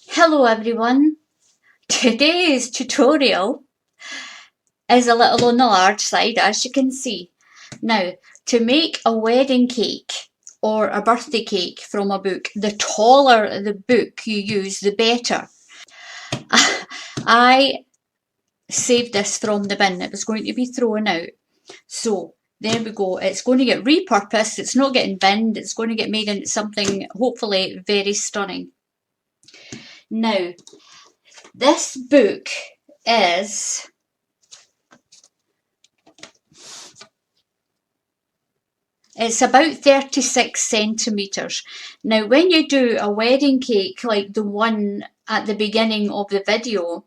Hello everyone, today's tutorial is a little on the large side, as you can see. Now, to make a wedding cake or a birthday cake from a book, the taller the book you use, the better. I saved this from the bin, it was going to be thrown out. So there we go, it's going to get repurposed, it's not getting binned, it's going to get made into something hopefully very stunning. Now, this book is It's about 36 centimetres. Now, when you do a wedding cake like the one at the beginning of the video,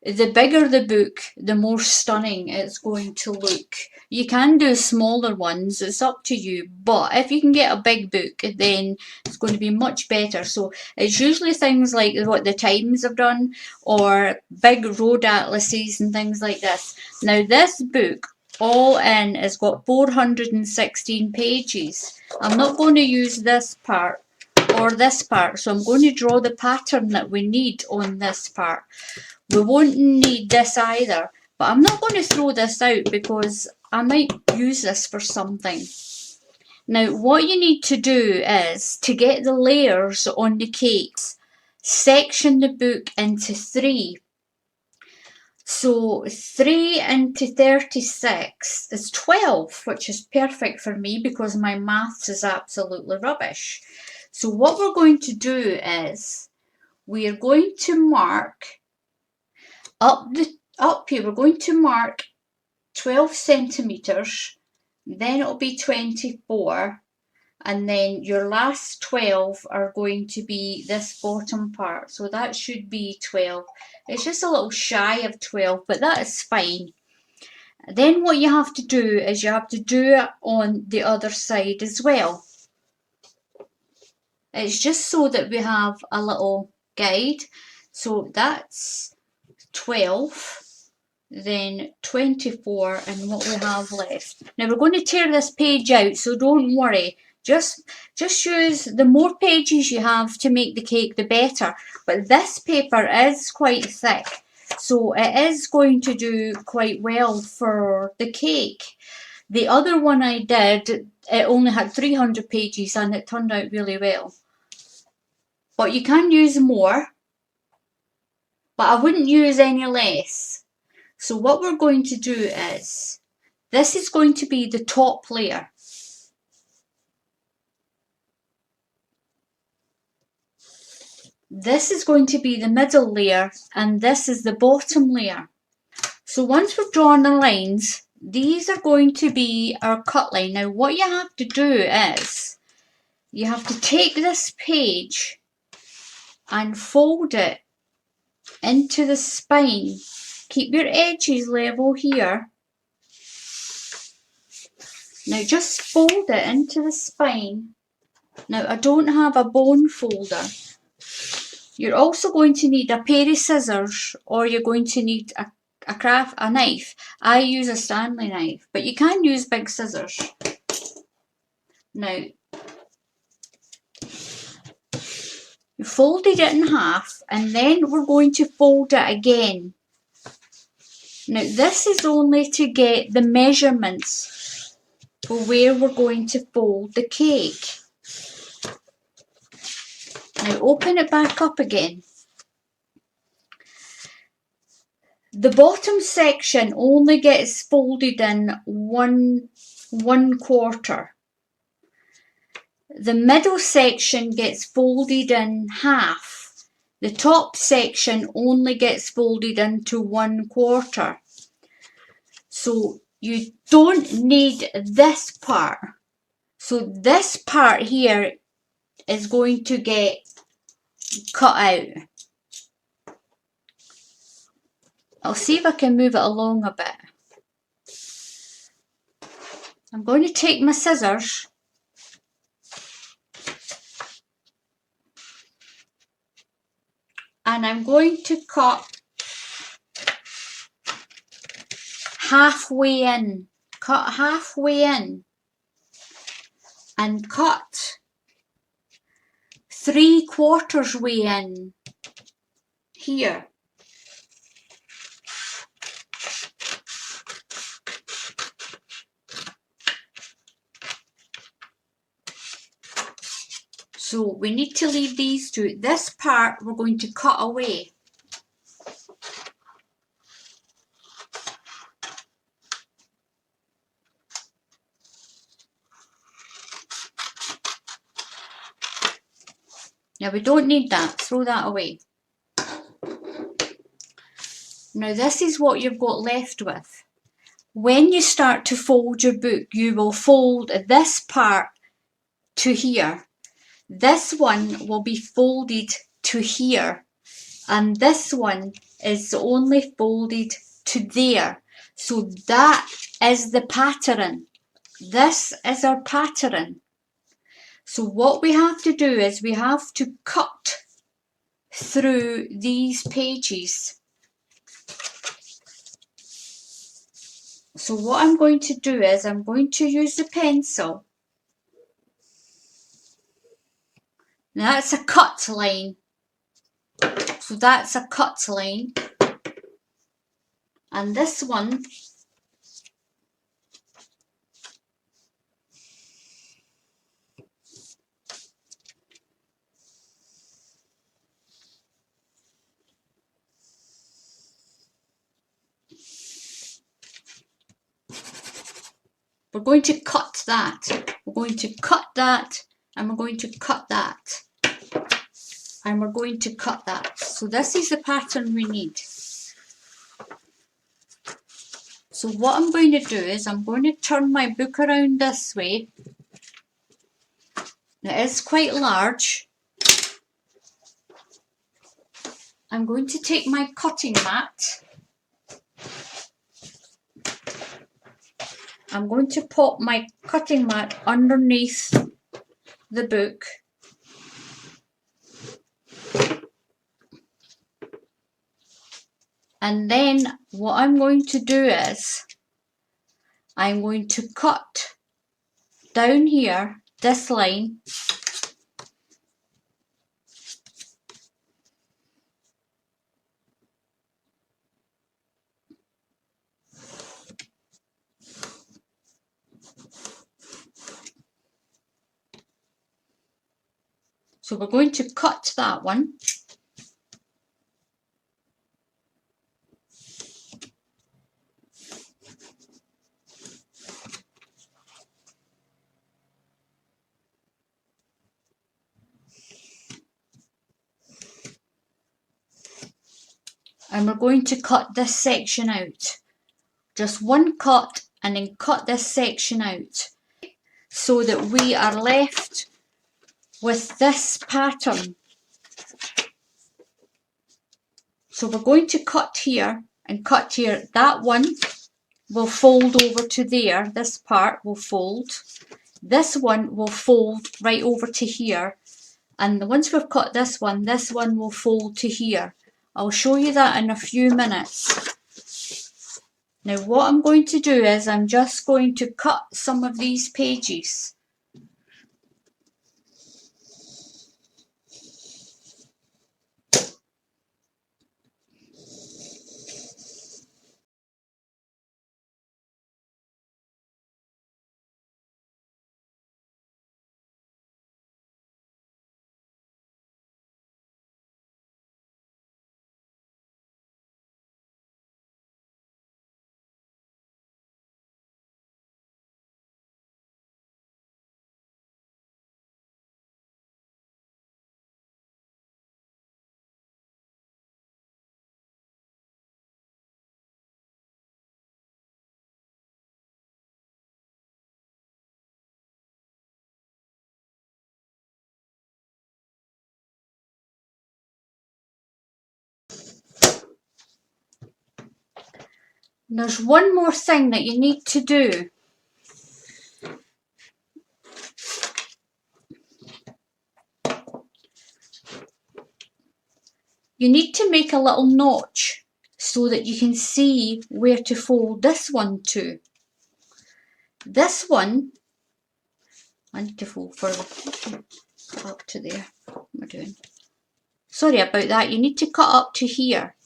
the bigger the book, the more stunning it's going to look. You can do smaller ones, it's up to you, but if you can get a big book, then it's going to be much better. So it's usually things like what the Times have done, or big road atlases and things like this. Now this book, all in, has got 416 pages. I'm not going to use this part or this part, so I'm going to draw the pattern that we need on this part. We won't need this either, but I'm not going to throw this out because I might use this for something. Now, what you need to do is, to get the layers on the cakes, section the book into 3. So 3 into 36 is 12, which is perfect for me because my maths is absolutely rubbish. So what we're going to do is, we are going to mark up here, we're going to mark 12 centimetres, then it'll be 24, and then your last 12 are going to be this bottom part, so that should be 12. It's just a little shy of 12, but that is fine. Then what you have to do is you have to do it on the other side as well. It's just so that we have a little guide. So that's 12, then 24, and what we have left. Now we're going to tear this page out, so don't worry. Just use, the more pages you have to make the cake, the better. But this paper is quite thick, so it is going to do quite well for the cake. The other one I did, it only had 300 pages and it turned out really well. But you can use more, but I wouldn't use any less. So what we're going to do is, this is going to be the top layer. This is going to be the middle layer, and this is the bottom layer. So once we've drawn the lines, these are going to be our cut line. Now what you have to do is, you have to take this page and fold it into the spine. Keep your edges level here. Now just fold it into the spine. Now I don't have a bone folder. You're also going to need a pair of scissors, or you're going to need a knife. I use a Stanley knife, but you can use big scissors. Now, you folded it in half, and then we're going to fold it again. Now this is only to get the measurements for where we're going to fold the cake. Now open it back up again. The bottom section only gets folded in one quarter. The middle section gets folded in half. The top section only gets folded into 1/4. So you don't need this part. So this part here is going to get cut out. I'll see if I can move it along a bit. I'm going to take my scissors and I'm going to cut halfway in. Cut halfway in and cut 3/4 way in here. So we need to leave these two. This part we're going to cut away. Now we don't need that, throw that away. Now this is what you've got left with. When you start to fold your book, you will fold this part to here. This one will be folded to here. And this one is only folded to there. So that is the pattern. This is our pattern. So what we have to do is we have to cut through these pages. So what I'm going to do is I'm going to use the pencil. Now that's a cut line. So that's a cut line. And this one we're going to cut that. We're going to cut that, and we're going to cut that. And we're going to cut that. So this is the pattern we need. So what I'm going to do is I'm going to turn my book around this way. Now it is quite large. I'm going to take my cutting mat. I'm going to pop my cutting mat underneath the book. And then what I'm going to do is I'm going to cut down here, this line. So we're going to cut that one. And we're going to cut this section out. Just one cut and then cut this section out so that we are left with this pattern. So we're going to cut here and cut here. That one will fold over to there. This part will fold. This one will fold right over to here. And once we've cut this one will fold to here. I'll show you that in a few minutes. Now what I'm going to do is I'm just going to cut some of these pages. There's one more thing that you need to do. You need to make a little notch so that you can see where to fold this one to. This one, I need to fold further up to there. What am I doing? Sorry about that, you need to cut up to here.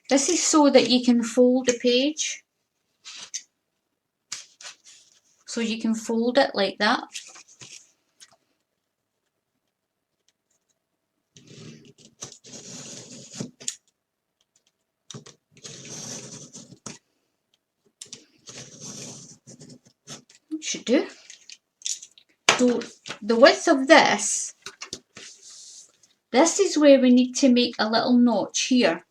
This is so that you can fold the page. So you can fold it like that. Should do. So the width of this is where we need to make a little notch here.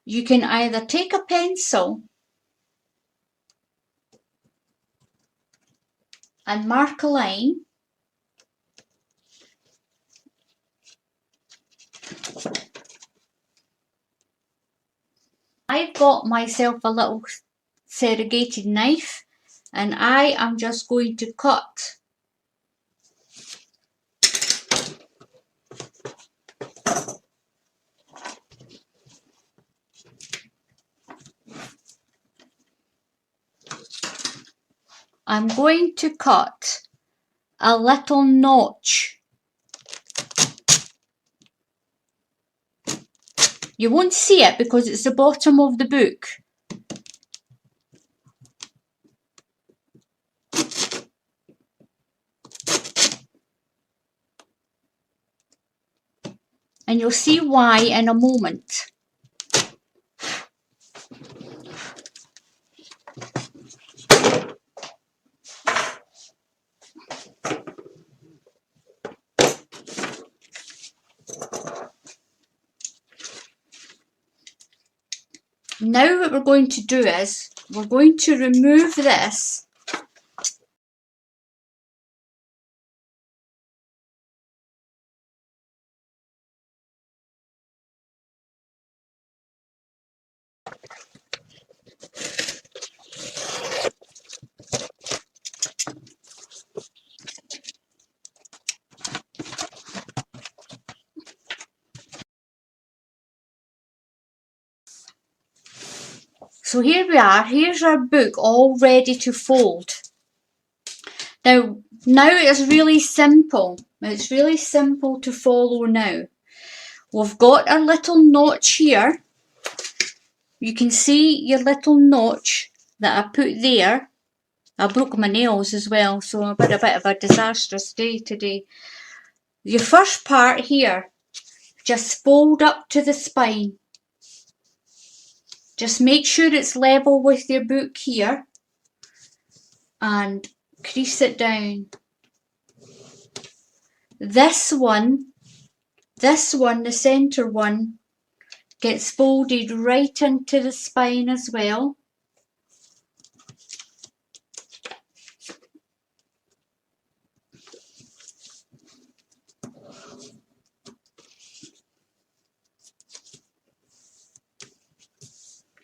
You can either take a pencil and mark a line, I've got myself a little serrated knife and I am just going to cut I'm going to cut a little notch. You won't see it because it's the bottom of the book. And you'll see why in a moment. Now what we're going to do is, we're going to remove this . So here we are, here's our book all ready to fold. Now it's really simple. It's really simple to follow now. We've got our little notch here. You can see your little notch that I put there. I broke my nails as well, so a bit of a disastrous day today. Your first part here, just fold up to the spine. Just make sure it's level with your book here and crease it down. This one, the centre one, gets folded right into the spine as well.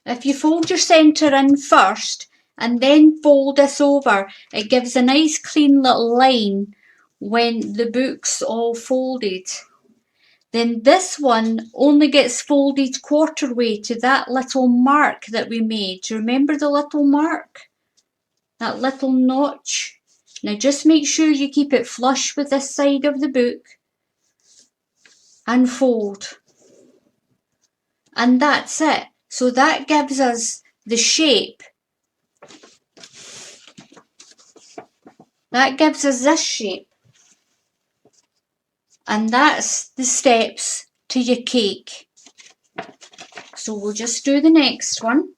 If you fold your centre in first and then fold this over, it gives a nice clean little line when the book's all folded. Then this one only gets folded quarter way to that little mark that we made. Do you remember the little mark? That little notch. Now just make sure you keep it flush with this side of the book and fold. And that's it. So that gives us the shape. That gives us this shape. And that's the steps to your cake. So we'll just do the next one.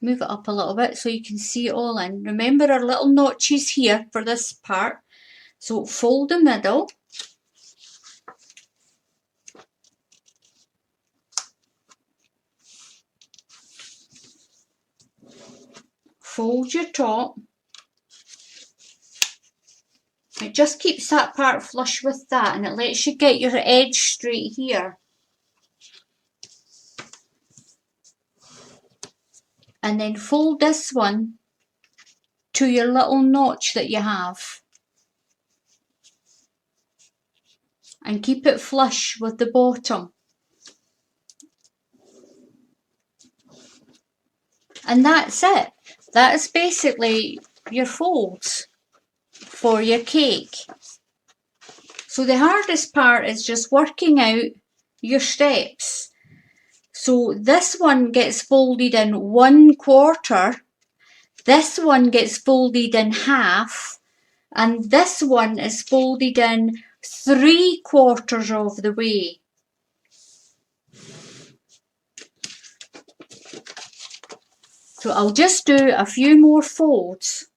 Move it up a little bit so you can see it all in. Remember our little notches here for this part. So fold the middle. Fold your top. It just keeps that part flush with that and it lets you get your edge straight here. And then fold this one to your little notch that you have. and keep it flush with the bottom. And that's it. That is basically your folds for your cake. So the hardest part is just working out your steps. So this one gets folded in 1/4, this one gets folded in half, and this one is folded in 3/4 of the way. So I'll just do a few more folds.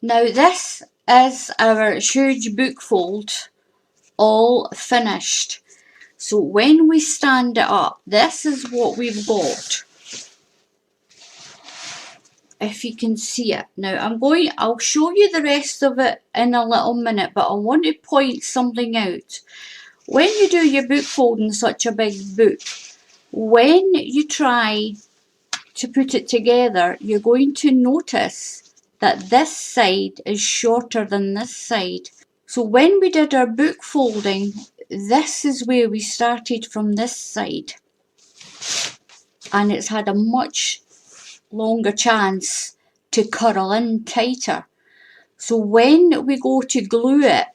Now this is our huge book fold all finished. So when we stand it up, this is what we've got. If you can see it. Now I'll show you the rest of it in a little minute, but I want to point something out. When you do your book fold in such a big book, when you try to put it together, you're going to notice that this side is shorter than this side. So when we did our book folding, this is where we started from this side. And it's had a much longer chance to curl in tighter. So when we go to glue it,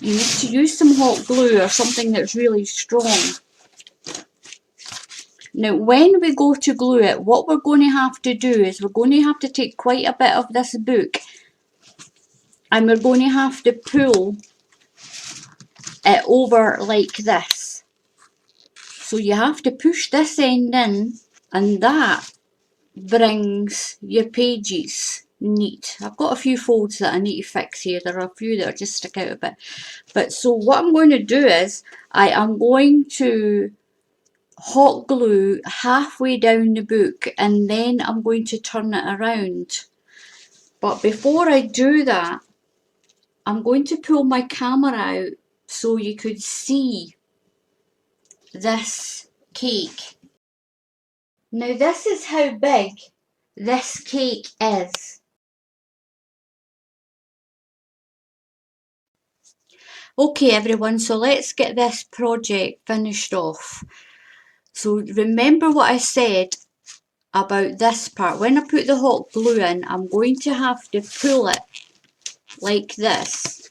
you need to use some hot glue or something that's really strong. Now when we go to glue it, what we're going to have to do is we're going to have to take quite a bit of this book and we're going to have to pull it over like this. So you have to push this end in, and that brings your pages neat. I've got a few folds that I need to fix here. There are a few that are just stick out a bit. But so what I'm going to do is I am going to hot glue halfway down the book and then I'm going to turn it around. But before I do that, I'm going to pull my camera out so you could see this cake. Now this is how big this cake is. Okay everyone, so let's get this project finished off. So remember what I said about this part. When I put the hot glue in, I'm going to have to pull it like this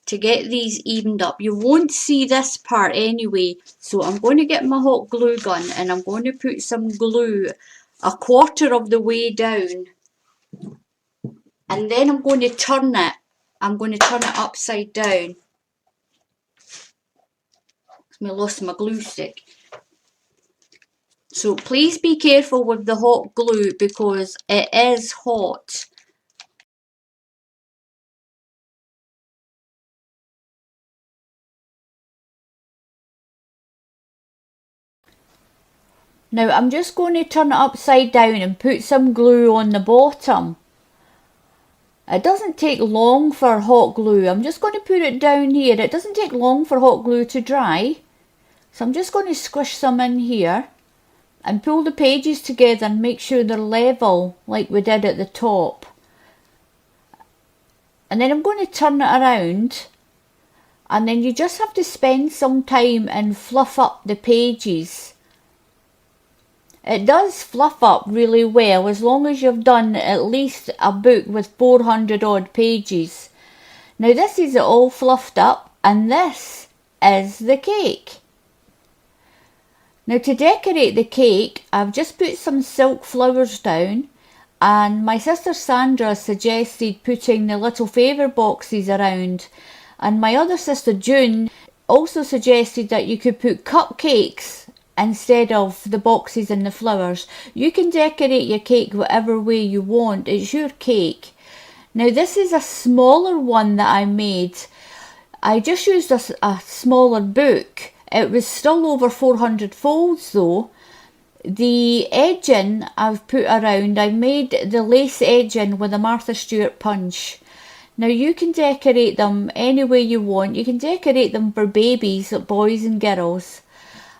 to get these evened up. You won't see this part anyway, so I'm going to get my hot glue gun and I'm going to put some glue 1/4 of the way down, and then I'm going to turn it. I'm going to turn it upside down. I lost my glue stick. So please be careful with the hot glue because it is hot. Now I'm just going to turn it upside down and put some glue on the bottom. It doesn't take long for hot glue. I'm just going to put it down here. It doesn't take long for hot glue to dry. So I'm just going to squish some in here and pull the pages together and make sure they're level like we did at the top. And then I'm going to turn it around, and then you just have to spend some time and fluff up the pages. It does fluff up really well as long as you've done at least a book with 400 odd pages. Now this is all fluffed up and this is the cake. Now to decorate the cake, I've just put some silk flowers down, and my sister Sandra suggested putting the little favour boxes around, and my other sister June also suggested that you could put cupcakes instead of the boxes and the flowers. You can decorate your cake whatever way you want. It's your cake. Now this is a smaller one that I made. I just used a smaller book. It was still over 400 folds though. The edging I've put around, I've made the lace edging with a Martha Stewart punch. Now you can decorate them any way you want. You can decorate them for babies, boys and girls.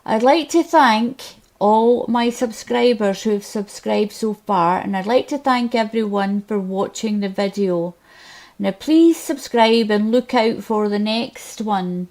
I'd like to thank all my subscribers who have subscribed so far, and I'd like to thank everyone for watching the video. Now please subscribe and look out for the next one.